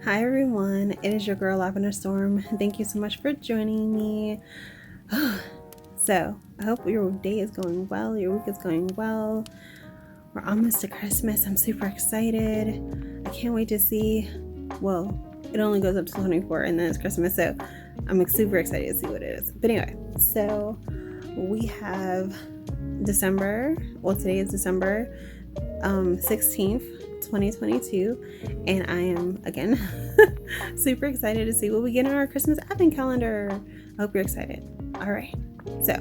Hi everyone, it is your girl Lavender Storm. Thank you so much for joining me. So, I hope your day is going well, your week is going well. We're almost to Christmas. I'm super excited. I can't wait to see, well, it only goes up to 24 and then it's Christmas, so I'm super excited to see what it is. But anyway, so we have December, well today is December 16th, 2022, and I am again super excited to see what we get in our Christmas advent calendar. I hope you're excited. All right, so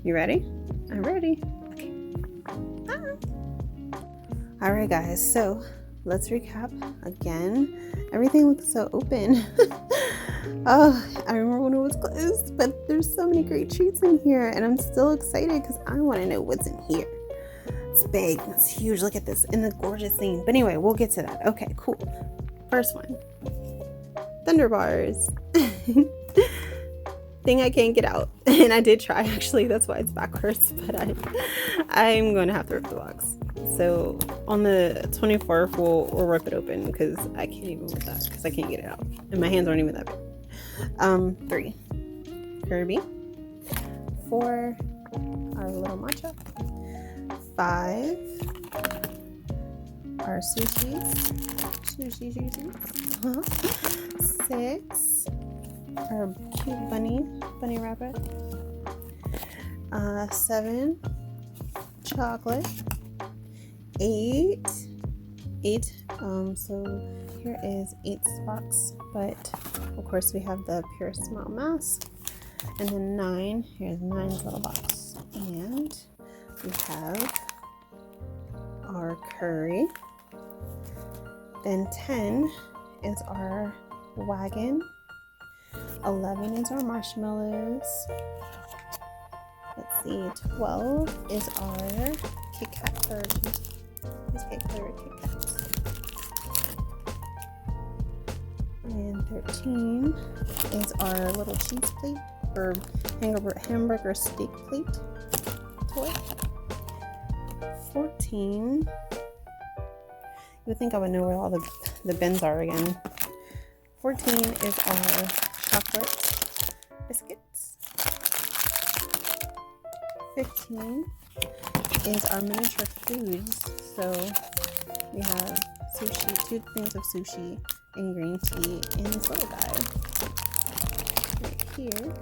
you ready? I'm ready. Okay. All right, guys, so let's recap again. Everything looks so open. Oh, I remember when it was closed, but there's so many great treats in here, and I'm still excited because I want to know what's in here. It's big, it's huge. Look at this in the gorgeous thing. But anyway, we'll get to that. Okay, cool. First one, Thunder Bars. Thing I can't get out, and I did try actually. That's why it's backwards. But I'm going to have to rip the box. So on the 24th, we'll rip it open because I can't even with that because I can't get it out, and my hands aren't even that big. 3, Kirby. 4, our little matcha. 5, our sushi. 6, our cute bunny rabbit. 7, chocolate. 8. So here is 8's box, but of course we have the Pure Smile mask. And then 9, here's 9's little box. And we have our curry. Then 10 is our wagon. 11 is our marshmallows. Let's see, 12 is our Kit Kat or cheesecake flavored Kit Kats. And 13 is our little cheese plate or hamburger steak plate toy. 14, you would think I would know where all the bins are again. 14 is our chocolate biscuits. 15 is our miniature foods. So we have sushi, 2 things of sushi and green tea in this little guy right here.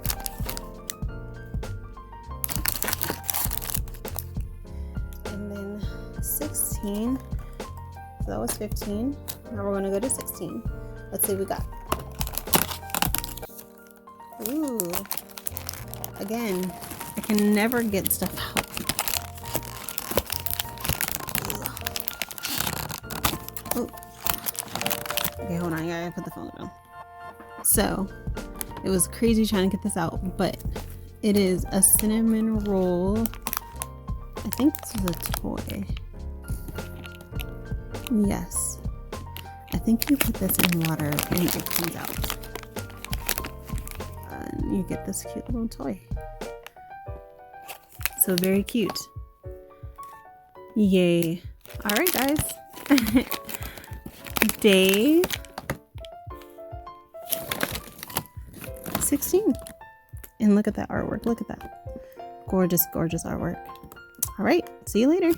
And then 16, so that was 15. Now we're going to go to 16. Let's see what we got. Ooh, again, I can never get stuff out. Ooh. Okay, hold on, I gotta put the phone down. So, it was crazy trying to get this out, but it is a cinnamon roll. I think this is a toy. Yes. I think you put this in water and it comes out. And you get this cute little toy. So very cute. Yay. Alright guys. Day 16. And look at that artwork. Look at that. Gorgeous, gorgeous artwork. Alright, see you later.